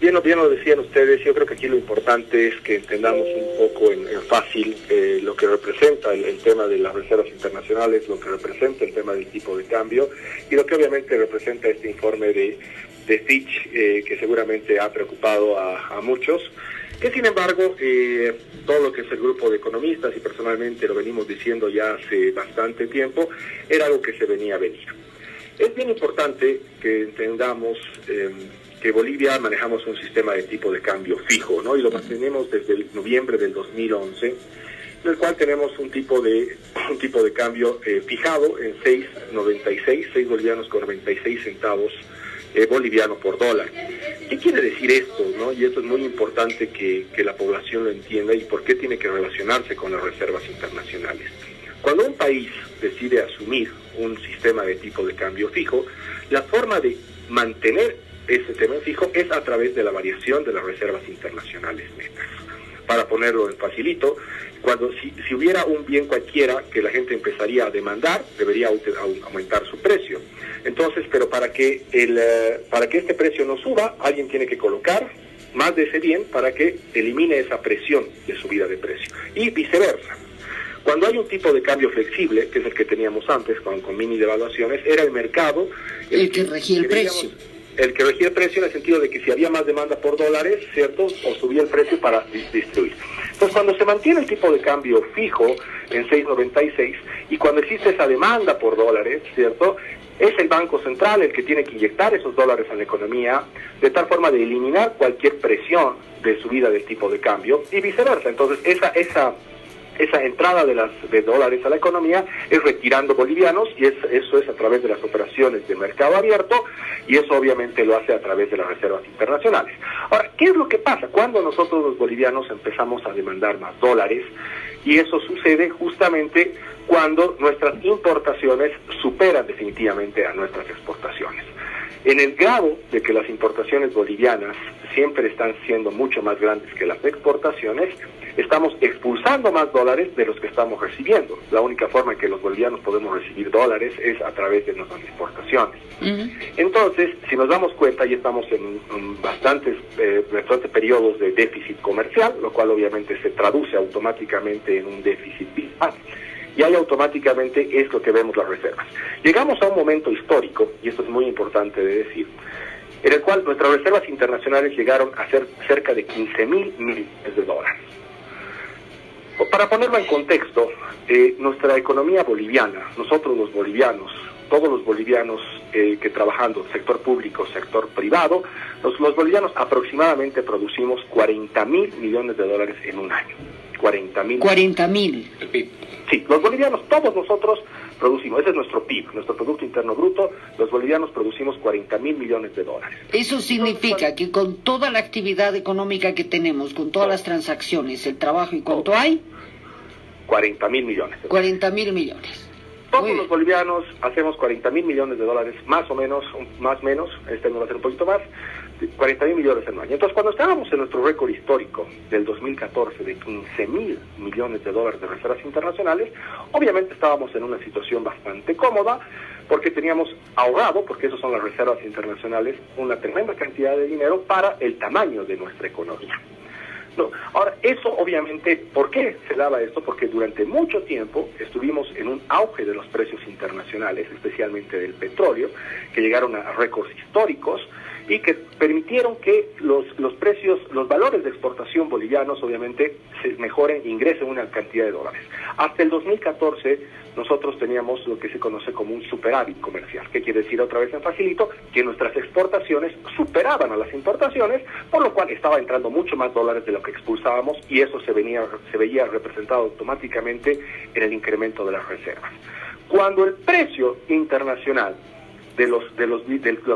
Bien lo decían ustedes. Yo creo que aquí lo importante es que entendamos un poco en fácil lo que representa el tema de las reservas internacionales, lo que representa el tema del tipo de cambio y lo que obviamente representa este informe de Fitch, que seguramente ha preocupado a muchos, que sin embargo todo lo que es el grupo de economistas, y personalmente lo venimos diciendo ya hace bastante tiempo, era algo que se venía a venir. Es bien importante que entendamos que Bolivia manejamos un sistema de tipo de cambio fijo, ¿no? Y lo mantenemos desde el noviembre del 2011, en el cual tenemos un tipo de cambio fijado en 6.96, 6 bolivianos con 96 centavos boliviano por dólar. ¿Qué quiere decir esto, no? Y esto es muy importante que la población lo entienda y por qué tiene que relacionarse con las reservas internacionales. Cuando un país decide asumir un sistema de tipo de cambio fijo, la forma de mantener ese tema fijo es a través de la variación de las reservas internacionales netas. Para ponerlo en facilito, si hubiera un bien cualquiera que la gente empezaría a demandar, debería aumentar su precio. Entonces, pero para que este precio no suba, alguien tiene que colocar más de ese bien para que elimine esa presión de subida de precio. Y viceversa. Cuando hay un tipo de cambio flexible, que es el que teníamos antes, con mini devaluaciones, era el mercado el que regía el precio. El que regía el precio en el sentido de que si había más demanda por dólares, ¿cierto?, o subía el precio para distribuir. Entonces, cuando se mantiene el tipo de cambio fijo en 6.96 y cuando existe esa demanda por dólares, ¿cierto?, es el Banco Central el que tiene que inyectar esos dólares en la economía de tal forma de eliminar cualquier presión de subida del tipo de cambio y viceversa. Entonces, esa entrada de dólares a la economía es retirando bolivianos y eso es a través de las operaciones de mercado abierto y eso obviamente lo hace a través de las reservas internacionales. Ahora, ¿qué es lo que pasa cuando nosotros los bolivianos empezamos a demandar más dólares? Y eso sucede justamente cuando nuestras importaciones superan definitivamente a nuestras exportaciones. En el grado de que las importaciones bolivianas siempre están siendo mucho más grandes que las exportaciones, estamos expulsando más dólares de los que estamos recibiendo. La única forma en que los bolivianos podemos recibir dólares es a través de nuestras exportaciones. Entonces, si nos damos cuenta, ya estamos en bastantes periodos de déficit comercial, lo cual obviamente se traduce automáticamente en un déficit fiscal. Y ahí automáticamente es lo que vemos las reservas. Llegamos a un momento histórico, y esto es muy importante de decir, en el cual nuestras reservas internacionales llegaron a ser cerca de 15.000 millones de dólares. Para ponerlo en contexto, nuestra economía boliviana, nosotros los bolivianos, todos los bolivianos que trabajando sector público, sector privado, los bolivianos aproximadamente producimos 40.000 millones de dólares en un año. 40.000. El PIB. Sí, los bolivianos, todos nosotros producimos, ese es nuestro PIB, nuestro Producto Interno Bruto, los bolivianos producimos 40.000 millones de dólares. Eso significa que con toda la actividad económica que tenemos, con todas las transacciones, el trabajo y cuánto hay, 40.000 millones. 40.000 millones. Todos los bolivianos hacemos 40.000 millones de dólares, más o menos, más menos, este año va a ser un poquito más, 40.000 millones en un año. Entonces, cuando estábamos en nuestro récord histórico del 2014 de 15.000 millones de dólares de reservas internacionales, obviamente estábamos en una situación bastante cómoda, porque teníamos ahorrado, porque esas son las reservas internacionales, una tremenda cantidad de dinero para el tamaño de nuestra economía. No. Ahora, eso obviamente, ¿por qué se daba esto? Porque durante mucho tiempo estuvimos en un auge de los precios internacionales, especialmente del petróleo, que llegaron a récords históricos y que permitieron que los precios, los valores de exportación bolivianos obviamente se mejoren e ingresen una cantidad de dólares. Hasta el 2014 nosotros teníamos lo que se conoce como un superávit comercial. ¿Qué quiere decir otra vez en facilito? Que nuestras exportaciones superaban a las importaciones, por lo cual estaba entrando mucho más dólares de lo que expulsábamos y eso se veía representado automáticamente en el incremento de las reservas. Cuando el precio internacional de los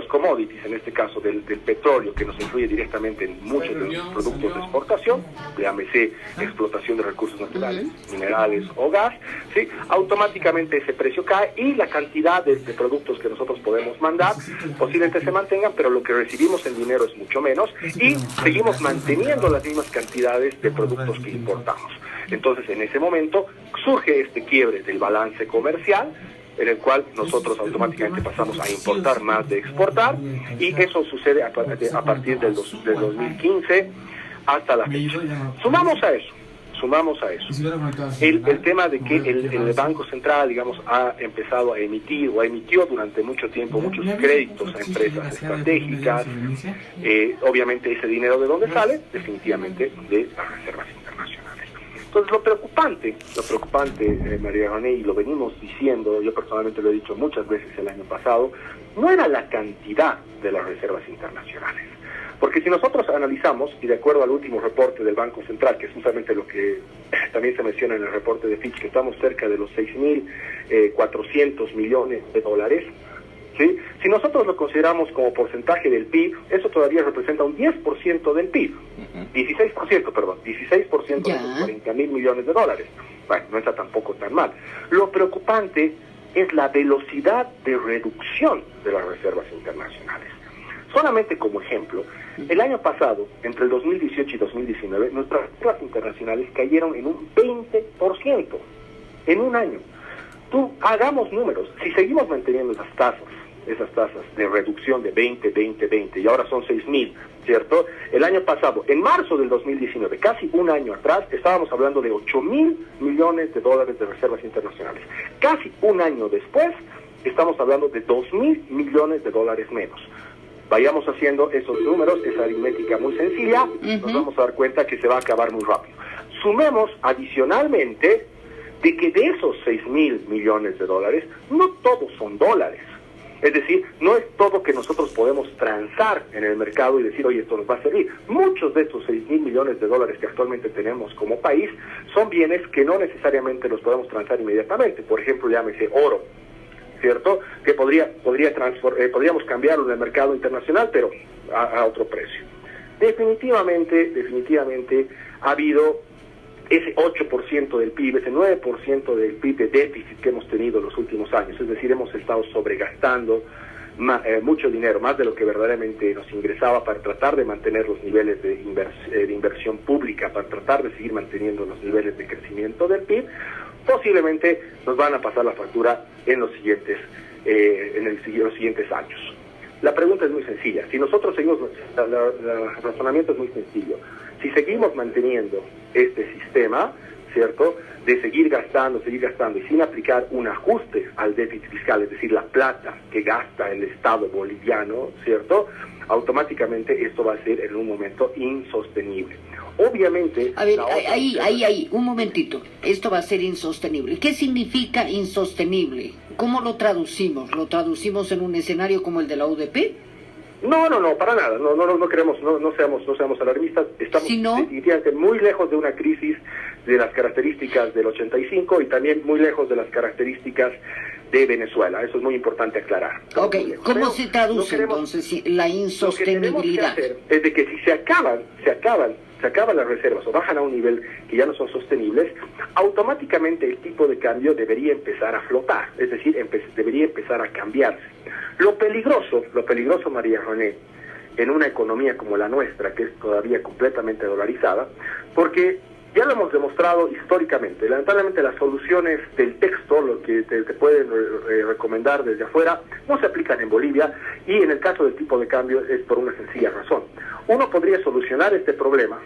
commodities, en este caso del petróleo, que nos influye directamente en muchos de los productos de exportación, llámese explotación de recursos naturales, minerales o gas, ¿sí? Automáticamente ese precio cae y la cantidad de productos que nosotros podemos mandar posiblemente se mantengan, pero lo que recibimos en dinero es mucho menos y seguimos manteniendo las mismas cantidades de productos que importamos. Entonces, en ese momento surge este quiebre del balance comercial en el cual nosotros automáticamente pasamos a importar más de exportar, y eso sucede a partir del 2015 hasta la fecha. Sumamos a eso el tema de que el Banco Central, digamos, ha empezado a emitir o emitió durante mucho tiempo muchos créditos a empresas estratégicas. Obviamente ese dinero, ¿de dónde sale? Definitivamente de las reservas internacionales. Entonces lo preocupante, María René, y lo venimos diciendo, yo personalmente lo he dicho muchas veces el año pasado, no era la cantidad de las reservas internacionales. Porque si nosotros analizamos, y de acuerdo al último reporte del Banco Central, que es justamente lo que también se menciona en el reporte de Fitch, que estamos cerca de los 6.400 millones de dólares, ¿sí? Si nosotros lo consideramos como porcentaje del PIB, eso todavía representa un 10% del PIB. 16% de los 40.000 millones de dólares. Bueno, no está tampoco tan mal. Lo preocupante es la velocidad de reducción de las reservas internacionales. Solamente como ejemplo, el año pasado, entre el 2018 y 2019, nuestras reservas internacionales cayeron en un 20% en un año. Hagamos números. Si seguimos manteniendo esas tasas de reducción de 20, y ahora son 6.000, ¿cierto? El año pasado, en marzo del 2019, casi un año atrás, estábamos hablando de 8.000 millones de dólares de reservas internacionales. Casi un año después, estamos hablando de 2.000 millones de dólares menos. Vayamos haciendo esos números, esa aritmética muy sencilla, nos vamos a dar cuenta que se va a acabar muy rápido. Sumemos adicionalmente de que de esos 6.000 millones de dólares, no todos son dólares. Es decir, no es todo que nosotros podemos transar en el mercado y decir, oye, esto nos va a servir. Muchos de estos 6.000 millones de dólares que actualmente tenemos como país son bienes que no necesariamente los podemos transar inmediatamente. Por ejemplo, llámese oro, ¿cierto? Que podríamos cambiarlo en el mercado internacional, pero a otro precio. Definitivamente ha habido ese 8% del PIB, ese 9% del PIB de déficit que hemos tenido en los últimos años. Es decir, hemos estado sobregastando mucho dinero, más de lo que verdaderamente nos ingresaba, para tratar de mantener los niveles de inversión pública, para tratar de seguir manteniendo los niveles de crecimiento del PIB. Posiblemente nos van a pasar la factura en los siguientes años. La pregunta es muy sencilla. Si nosotros seguimos, el razonamiento es muy sencillo. Si seguimos manteniendo este sistema, ¿cierto?, de seguir gastando y sin aplicar un ajuste al déficit fiscal, es decir, la plata que gasta el Estado boliviano, ¿cierto?, automáticamente esto va a ser en un momento insostenible. Obviamente... A ver, ahí, un momentito. Esto va a ser insostenible. ¿Qué significa insostenible? ¿Cómo lo traducimos? ¿Lo traducimos en un escenario como el de la UDP? No, para nada. No queremos, no seamos alarmistas. Estamos definitivamente muy lejos de una crisis de las características del 85 y también muy lejos de las características de Venezuela. Eso es muy importante aclarar. Ok, ¿cómo se traduce entonces la insostenibilidad? Lo que tenemos que hacer es de que si se acaban las reservas o bajan a un nivel que ya no son sostenibles, automáticamente el tipo de cambio debería empezar a flotar, es decir, debería empezar a cambiarse. Lo peligroso, María René, en una economía como la nuestra, que es todavía completamente dolarizada, porque ya lo hemos demostrado históricamente. Lamentablemente las soluciones del texto, lo que te pueden recomendar desde afuera, no se aplican en Bolivia, y en el caso del tipo de cambio es por una sencilla razón. Uno podría solucionar este problema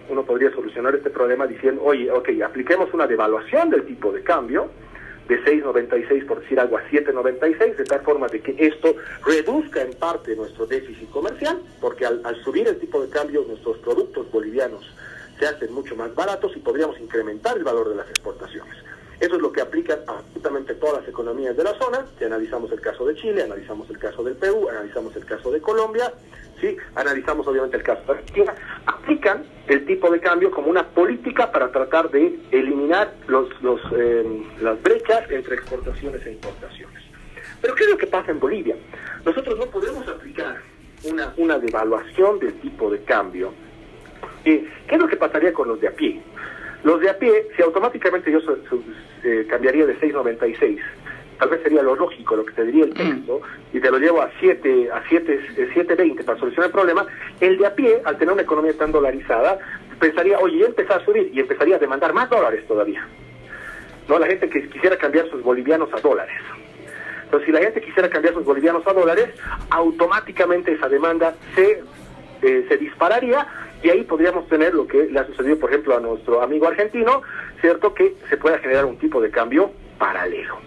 diciendo, oye, apliquemos una devaluación del tipo de cambio, de 6.96, por decir algo, a 7.96, de tal forma de que esto reduzca en parte nuestro déficit comercial, porque al subir el tipo de cambio, nuestros productos bolivianos se hacen mucho más baratos y podríamos incrementar el valor de las exportaciones. Eso es lo que aplican a absolutamente todas las economías de la zona. Si analizamos el caso de Chile, analizamos el caso del Perú, analizamos el caso de Colombia, ¿sí?, analizamos obviamente el caso de Argentina, aplican el tipo de cambio como una política para tratar de eliminar las brechas entre exportaciones e importaciones. Pero ¿qué es lo que pasa en Bolivia? Nosotros no podemos aplicar una devaluación del tipo de cambio. ¿Qué es lo que pasaría con los de a pie? Los de a pie, si automáticamente yo cambiaría de 6.96, tal vez sería lo lógico, lo que te diría el texto, y te lo llevo a 7.20 para solucionar el problema. El de a pie, al tener una economía tan dolarizada, pensaría, oye, ya empezó a subir, y empezaría a demandar más dólares todavía. No, la gente que quisiera cambiar sus bolivianos a dólares. Entonces, si la gente quisiera cambiar sus bolivianos a dólares, automáticamente esa demanda se dispararía, y ahí podríamos tener lo que le ha sucedido, por ejemplo, a nuestro amigo argentino, ¿cierto? Que se pueda generar un tipo de cambio paralelo,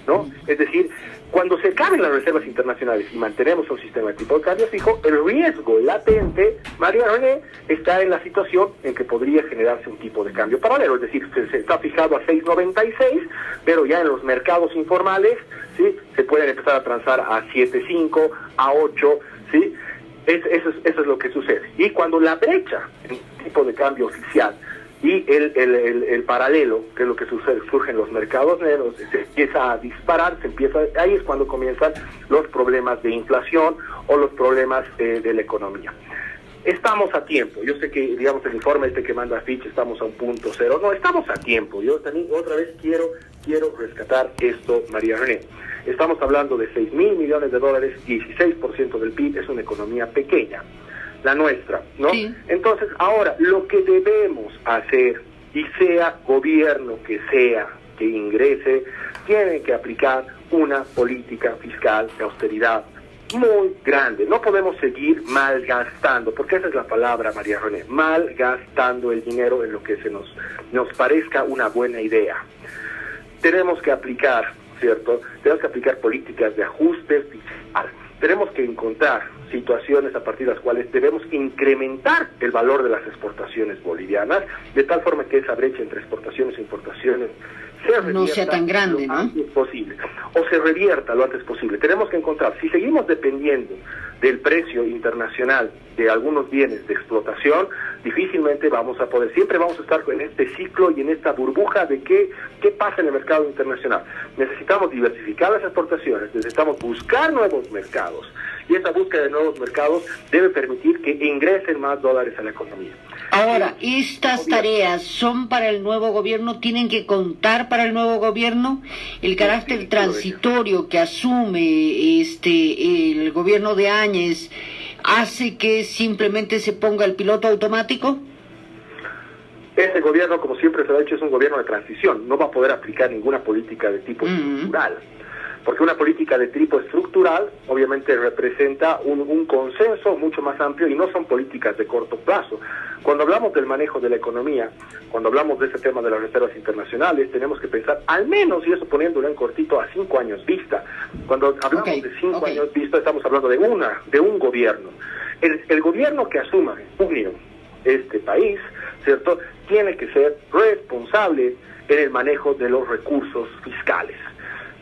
¿no? Es decir, cuando se acaben las reservas internacionales y mantenemos un sistema de tipo de cambio fijo, el riesgo latente, María René, está en la situación en que podría generarse un tipo de cambio paralelo, es decir, se está fijado a 6.96, pero ya en los mercados informales, ¿sí?, se pueden empezar a transar a 7.5, a 8, ¿sí? Eso es lo que sucede. Y cuando la brecha en el tipo de cambio oficial y el paralelo, que es lo que sucede, surge en los mercados negros, se empieza a disparar, ahí es cuando comienzan los problemas de inflación o los problemas de la economía. Estamos a tiempo. Yo sé que, digamos, el informe que manda Fitch, estamos a un punto cero. No, estamos a tiempo. Yo también otra vez quiero rescatar esto, María René. Estamos hablando de 6.000 millones de dólares, 16% del PIB, es una economía pequeña, la nuestra, ¿no? Sí. Entonces, ahora, lo que debemos hacer, y sea gobierno que sea que ingrese, tiene que aplicar una política fiscal de austeridad muy grande. No podemos seguir malgastando, porque esa es la palabra, María René, malgastando el dinero en lo que nos parezca una buena idea. Tenemos que aplicar, ¿cierto? Tenemos que aplicar políticas de ajuste fiscal. Tenemos que encontrar situaciones a partir de las cuales debemos incrementar el valor de las exportaciones bolivianas, de tal forma que esa brecha entre exportaciones e importaciones no sea tan grande, lo ¿no? antes posible, o se revierta lo antes posible. Tenemos que encontrar, si seguimos dependiendo del precio internacional de algunos bienes de explotación, difícilmente vamos a poder, siempre vamos a estar en este ciclo y en esta burbuja de qué pasa en el mercado internacional. Necesitamos diversificar las exportaciones, necesitamos buscar nuevos mercados, y esa búsqueda de nuevos mercados debe permitir que ingresen más dólares a la economía. Ahora, ¿estas tareas son para el nuevo gobierno? ¿Tienen que contar para el nuevo gobierno? ¿El carácter transitorio que asume el gobierno de Áñez hace que simplemente se ponga el piloto automático? Este gobierno, como siempre se lo ha dicho, es un gobierno de transición. No va a poder aplicar ninguna política de tipo estructural. Porque una política de tipo estructural obviamente representa un consenso mucho más amplio, y no son políticas de corto plazo. Cuando hablamos del manejo de la economía, cuando hablamos de ese tema de las reservas internacionales, tenemos que pensar al menos, y eso poniéndolo en cortito, a 5 años vista. Cuando hablamos de 5 años vista, estamos hablando de un gobierno. El gobierno que asuma en junio este país, ¿cierto?, tiene que ser responsable en el manejo de los recursos fiscales.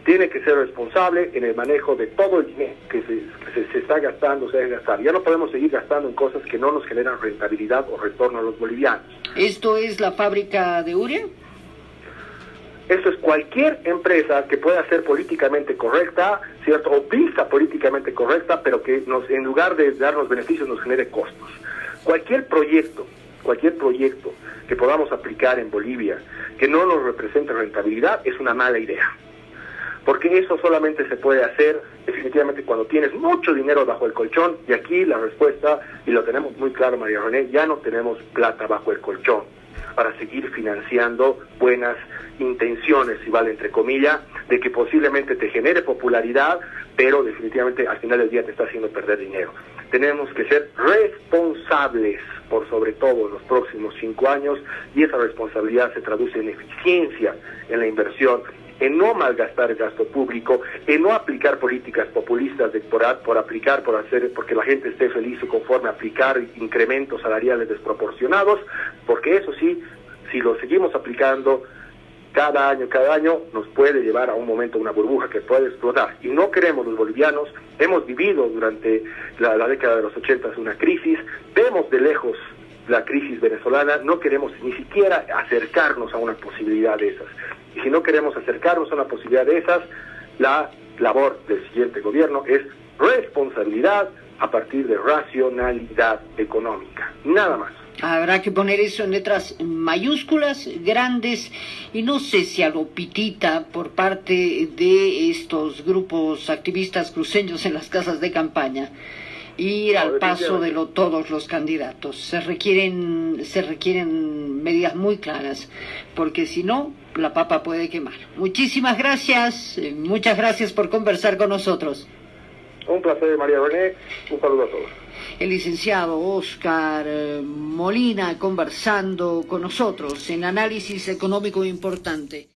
Tiene que ser responsable en el manejo de todo el dinero que se está gastando, se debe gastar. Ya no podemos seguir gastando en cosas que no nos generan rentabilidad o retorno a los bolivianos. ¿Esto es la fábrica de Uria? Esto es cualquier empresa que pueda ser políticamente correcta, ¿cierto?, o vista políticamente correcta, pero que en lugar de darnos beneficios, nos genere costos. Cualquier proyecto que podamos aplicar en Bolivia que no nos represente rentabilidad es una mala idea. Porque eso solamente se puede hacer definitivamente cuando tienes mucho dinero bajo el colchón, y aquí la respuesta, y lo tenemos muy claro, María René, ya no tenemos plata bajo el colchón para seguir financiando buenas intenciones, si vale entre comillas, de que posiblemente te genere popularidad, pero definitivamente al final del día te está haciendo perder dinero. Tenemos que ser responsables, por sobre todo en los próximos 5 años, y esa responsabilidad se traduce en eficiencia en la inversión, en no malgastar el gasto público, en no aplicar políticas populistas porque la gente esté feliz o conforme, aplicar incrementos salariales desproporcionados, porque eso sí, si lo seguimos aplicando cada año, nos puede llevar a un momento, una burbuja que puede explotar. Y no queremos los bolivianos. Hemos vivido durante la década de los 80 una crisis, vemos de lejos la crisis venezolana, no queremos ni siquiera acercarnos a una posibilidad de esas. Y si no queremos acercarnos a una posibilidad de esas, la labor del siguiente gobierno es responsabilidad a partir de racionalidad económica, nada más. Habrá que poner eso en letras mayúsculas, grandes, y no sé si a lo pitita por parte de estos grupos activistas cruceños en las casas de campaña. ir al paso de todos los candidatos. Se requieren medidas muy claras, porque si no, la papa puede quemar. Muchísimas gracias, muchas gracias por conversar con nosotros. Un placer, María René, un saludo a todos. El licenciado Oscar Molina conversando con nosotros en Análisis Económico Importante.